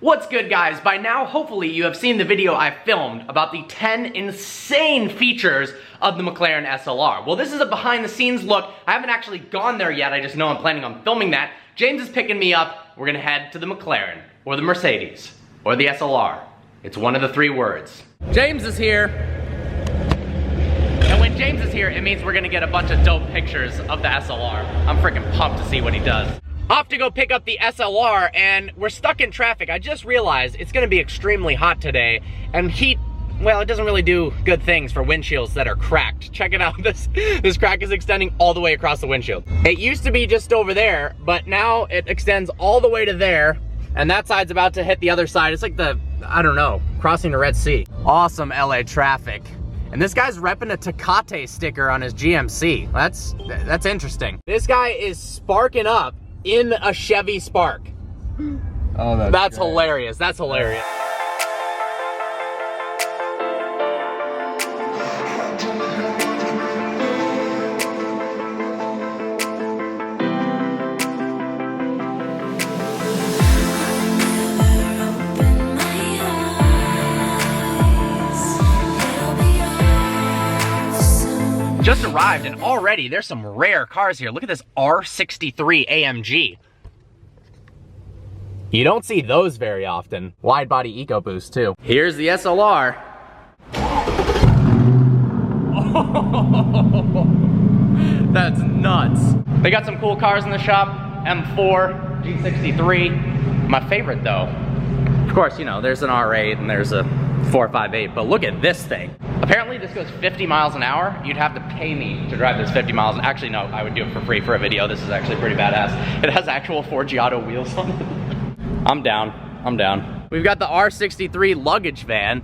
What's good, guys? By now, hopefully, you have seen the video I filmed about the 10 insane features of the McLaren SLR. Well, this is a behind-the-scenes look. I haven't actually gone there yet. I just know I'm planning on filming that. James is picking me up. We're gonna head to the McLaren, or the Mercedes, or the SLR. It's one of the three words. James is here. And when James is here, it means we're gonna get a bunch of dope pictures of the SLR. I'm freaking pumped to see what he does. Off to go pick up the SLR, and we're stuck in traffic. I just realized it's gonna be extremely hot today, and heat, well, it doesn't really do good things for windshields that are cracked. Check it out, this crack is extending all the way across the windshield. It used to be just over there, but now it extends all the way to there, and that side's about to hit the other side. It's like the, I don't know, crossing the Red Sea. Awesome LA traffic. And this guy's repping a Tecate sticker on his GMC. That's interesting. This guy is sparking up in a Chevy Spark. Oh, that's hilarious. That's hilarious. Just arrived, and already there's some rare cars here. Look at this R63 AMG. You don't see those very often. Wide body EcoBoost too. Here's the SLR. Oh, that's nuts. They got some cool cars in the shop. M4, G63. My favorite though, of course, you know, there's an R8 and there's a 458, but look at this thing. Apparently this goes 50 miles an hour. You'd have to pay me to drive this 50 miles. Actually, no, I would do it for free for a video. This is actually pretty badass. It has actual Forgiato wheels on it. I'm down, I'm down. We've got the R63 luggage van.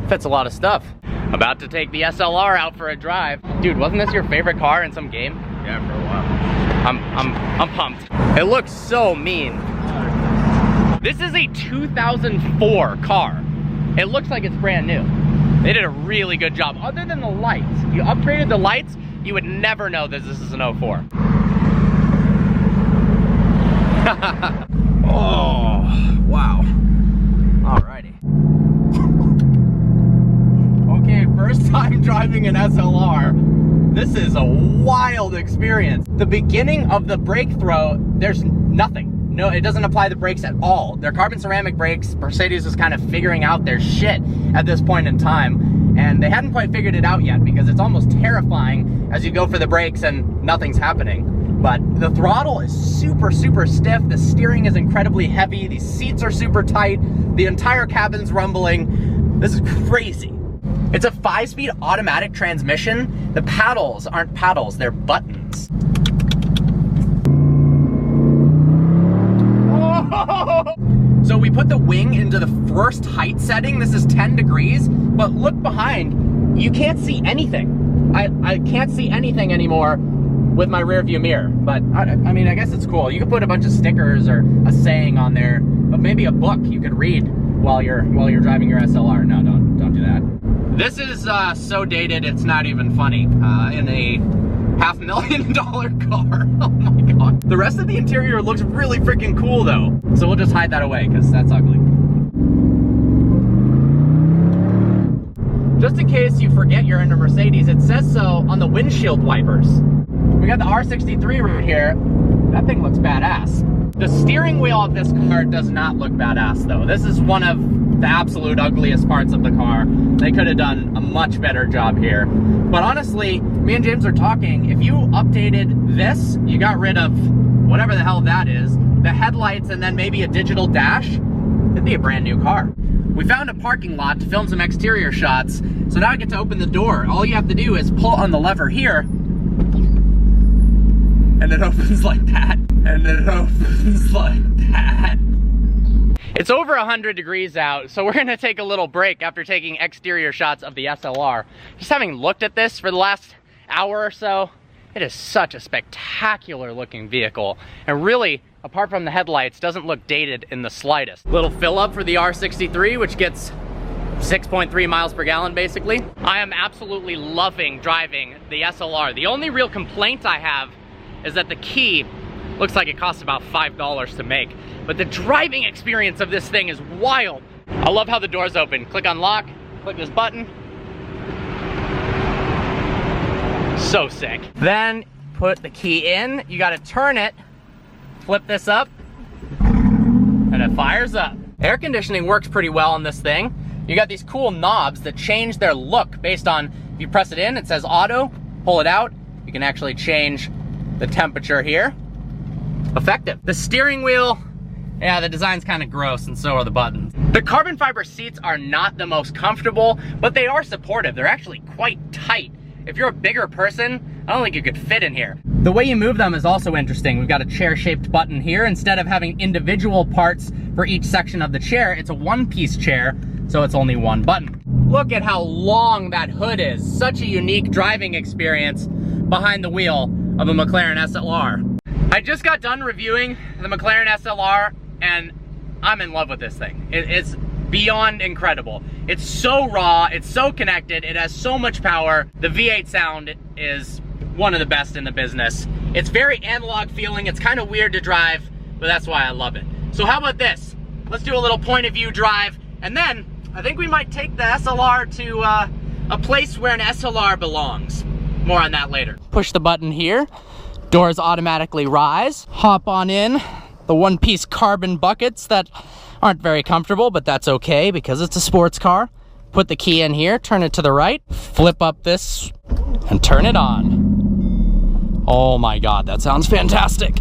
Fits a lot of stuff. About to take the SLR out for a drive. Dude, wasn't this your favorite car in some game? Yeah, for a while. I'm pumped. It looks so mean. This is a 2004 car. It looks like it's brand new. They did a really good job, other than the lights. If you upgraded the lights, you would never know that this is an 04. Oh, wow. Alrighty. Okay, first time driving an SLR. This is a wild experience. The beginning of the brake throw, there's nothing. No, it doesn't apply the brakes at all. They're carbon ceramic brakes. Mercedes is kind of figuring out their shit at this point in time, and they hadn't quite figured it out yet because it's almost terrifying as you go for the brakes and nothing's happening. But the throttle is super, super stiff. The steering is incredibly heavy. These seats are super tight. The entire cabin's rumbling. This is crazy. It's a 5-speed automatic transmission. The paddles aren't paddles, they're buttons. So we put the wing into the first height setting. This is 10 degrees, but look behind. You can't see anything. I can't see anything anymore with my rear view mirror, but I mean, I guess it's cool. You could put a bunch of stickers or a saying on there, but maybe a book you could read while you're driving your SLR. No, don't do that. This is so dated, it's not even funny. In a $500,000 car. Oh my god. The rest of the interior looks really freaking cool though. So we'll just hide that away because that's ugly. Just in case you forget you're in a Mercedes, it says so on the windshield wipers. We got the R63 right here. That thing looks badass. The steering wheel of this car does not look badass though. This is one of the absolute ugliest parts of the car. They could have done a much better job here. But honestly, me and James are talking, if you updated this, you got rid of whatever the hell that is, the headlights and then maybe a digital dash, it'd be a brand new car. We found a parking lot to film some exterior shots, so now I get to open the door. All you have to do is pull on the lever here, and it opens like that, and it opens like that. It's over 100 degrees out, so we're gonna take a little break after taking exterior shots of the SLR. Just having looked at this for the last hour or so, it is such a spectacular looking vehicle. And really, apart from the headlights, doesn't look dated in the slightest. Little fill up for the R63, which gets 6.3 miles per gallon basically. I am absolutely loving driving the SLR. The only real complaint I have is that the key Looks like it costs about $5 to make. But the driving experience of this thing is wild. I love how the doors open. Click on lock, click this button. So sick. Then put the key in. You gotta turn it, flip this up, and it fires up. Air conditioning works pretty well on this thing. You got these cool knobs that change their look based on, if you press it in, it says auto, pull it out, you can actually change the temperature here. Effective. The steering wheel, yeah, the design's kind of gross, and so are the buttons. The carbon fiber seats are not the most comfortable, but they are supportive. They're actually quite tight. If you're a bigger person, I don't think you could fit in here. The way you move them is also interesting. We've got a chair-shaped button here. Instead of having individual parts for each section of the chair, it's a one-piece chair, so it's only one button. Look at how long that hood is. Such a unique driving experience behind the wheel of a McLaren SLR. I just got done reviewing the McLaren SLR, and I'm in love with this thing. It's beyond incredible. It's so raw, it's so connected, it has so much power. The V8 sound is one of the best in the business. It's very analog feeling, it's kind of weird to drive, but that's why I love it. So how about this? Let's do a little point of view drive, and then I think we might take the SLR to a place where an SLR belongs. More on that later. Push the button here, doors automatically rise, hop on in. The one-piece carbon buckets that aren't very comfortable, but that's okay because it's a sports car. Put the key in here, turn it to the right, flip up this, and turn it on. Oh my God, that sounds fantastic.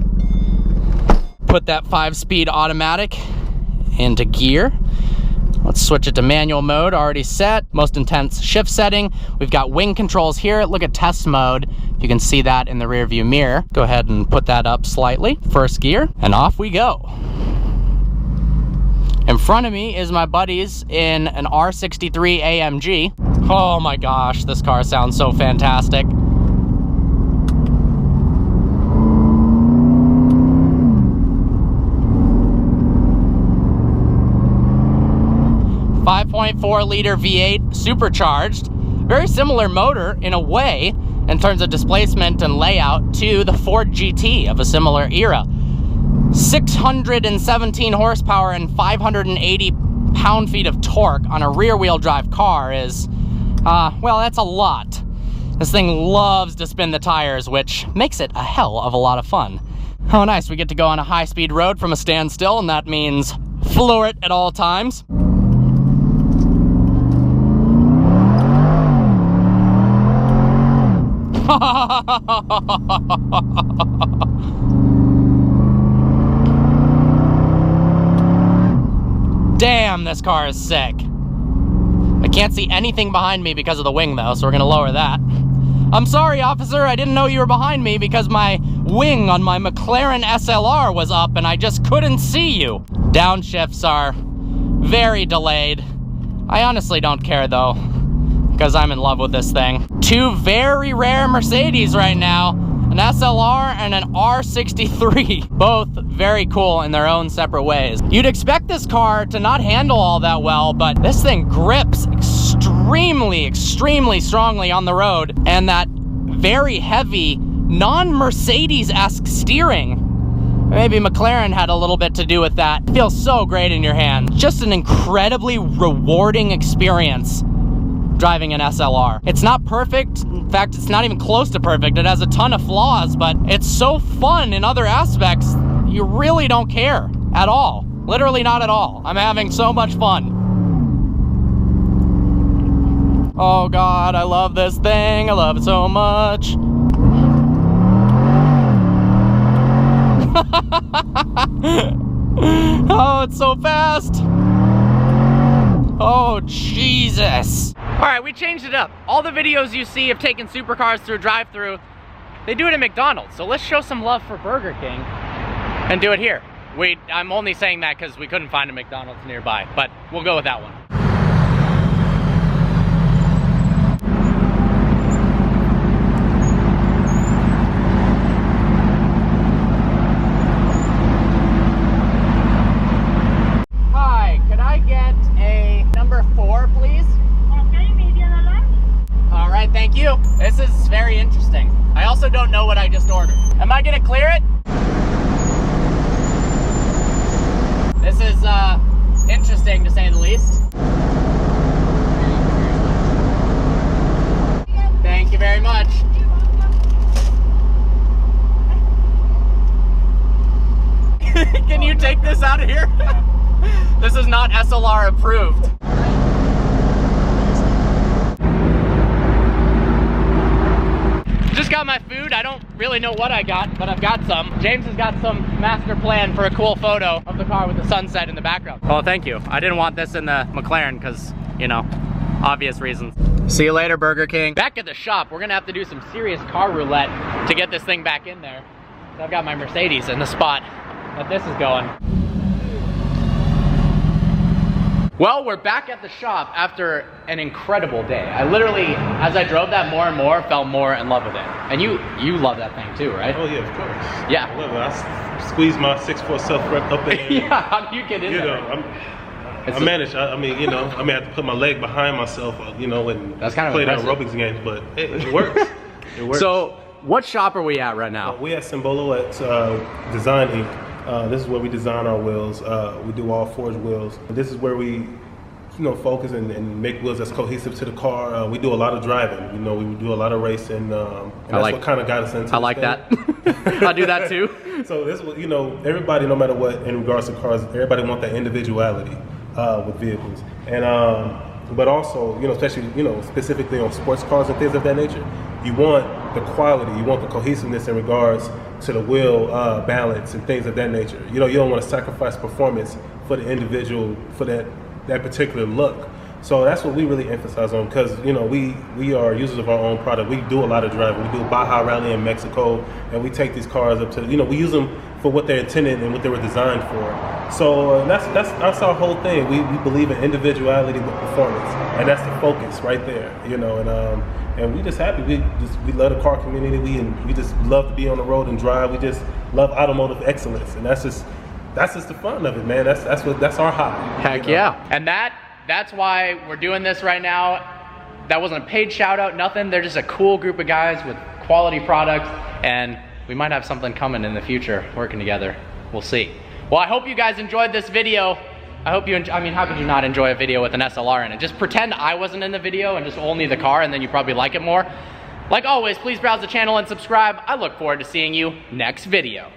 Put that 5-speed automatic into gear. Let's switch it to manual mode, already set. Most intense shift setting. We've got wing controls here. Look at test mode. You can see that in the rear view mirror. Go ahead and put that up slightly. First gear, and off we go. In front of me is my buddies in an R63 AMG. Oh my gosh, this car sounds so fantastic. 5.4 liter V8 supercharged. Very similar motor in a way in terms of displacement and layout to the Ford GT of a similar era. 617 horsepower and 580 pound-feet of torque on a rear-wheel drive car is, well, that's a lot. This thing loves to spin the tires, which makes it a hell of a lot of fun. Oh nice, we get to go on a high-speed road from a standstill, and that means floor it at all times. Damn, this car is sick. I can't see anything behind me because of the wing though, so we're gonna lower that. I'm sorry, officer, I didn't know you were behind me because my wing on my McLaren SLR was up and I just couldn't see you. Downshifts are very delayed. I honestly don't care though, because I'm in love with this thing. Two very rare Mercedes right now, an SLR and an R63. Both very cool in their own separate ways. You'd expect this car to not handle all that well, but this thing grips extremely, extremely strongly on the road, and that very heavy, non-Mercedes-esque steering. Maybe McLaren had a little bit to do with that. It feels so great in your hand. Just an incredibly rewarding experience driving an SLR. It's not perfect. In fact, it's not even close to perfect. It has a ton of flaws, but it's so fun in other aspects, you really don't care at all. Literally not at all. I'm having so much fun. Oh God, I love this thing. I love it so much. Oh, it's so fast. Oh, Jesus. All right, we changed it up. All the videos you see of taking supercars through drive-thru, they do it at McDonald's. So let's show some love for Burger King and do it here. I'm only saying that because we couldn't find a McDonald's nearby, but we'll go with that one. Hi, could I get a number 4, please? Okay, medium alert. All right, thank you. This is very interesting. I also don't know what I just ordered. Am I gonna clear it? say the least. Thank you very much. Can you take this out of here? This is not SLR approved. Just got my food. I don't really know what I got, but I've got some. James has got some master plan for a cool photo of the car with the sunset in the background. Oh, thank you. I didn't want this in the McLaren because, you know, obvious reasons. See you later, Burger King. Back at the shop, we're gonna have to do some serious car roulette to get this thing back in there. So I've got my Mercedes in the spot that this is going. Well, we're back at the shop after an incredible day. I literally, as I drove that more and more, fell more in love with it. And you love that thing too, right? Oh yeah, of course. Yeah. I love it. I squeeze my 6'4" self-rep up in there. Yeah, how do you get in you there? know, I manage. I mean, you know, I may have to put my leg behind myself, you know, and that's kind of play the impressive. aerobics games, but it works. It works. So, what shop are we at right now? We at Symbolo at Design Inc. This is where we design our wheels. We do all forged wheels. This is where we, you know, focus and make wheels that's cohesive to the car. We do a lot of driving. You know, we do a lot of racing. And that's what kind of got us into. I like that. I do that too. So this, you know, everybody, no matter what, in regards to cars, everybody wants that individuality with vehicles, and but also, you know, especially, you know, specifically on sports cars and things of that nature, you want the quality, you want the cohesiveness in regards to the wheel balance and things of that nature. You know, you don't want to sacrifice performance for the individual, for that particular look. So that's what we really emphasize on, because, you know, we are users of our own product. We do a lot of driving. We do a Baja Rally in Mexico, and we take these cars up to, you know, we use them for what they're intended and what they were designed for. So that's our whole thing. We believe in individuality with performance, and that's the focus right there, you know. And we just happy. We love the car community. We just love to be on the road and drive. We just love automotive excellence, and that's just the fun of it, man. That's our hobby. Heck, you know? Yeah. And that's why we're doing this right now. That wasn't a paid shout out, nothing. They're just a cool group of guys with quality products, and we might have something coming in the future working together. We'll see. Well, I hope you guys enjoyed this video. I hope you, I mean, how could you not enjoy a video with an SLR in it? Just pretend I wasn't in the video and just only the car, and then you probably like it more. Like always, please browse the channel and subscribe. I look forward to seeing you next video.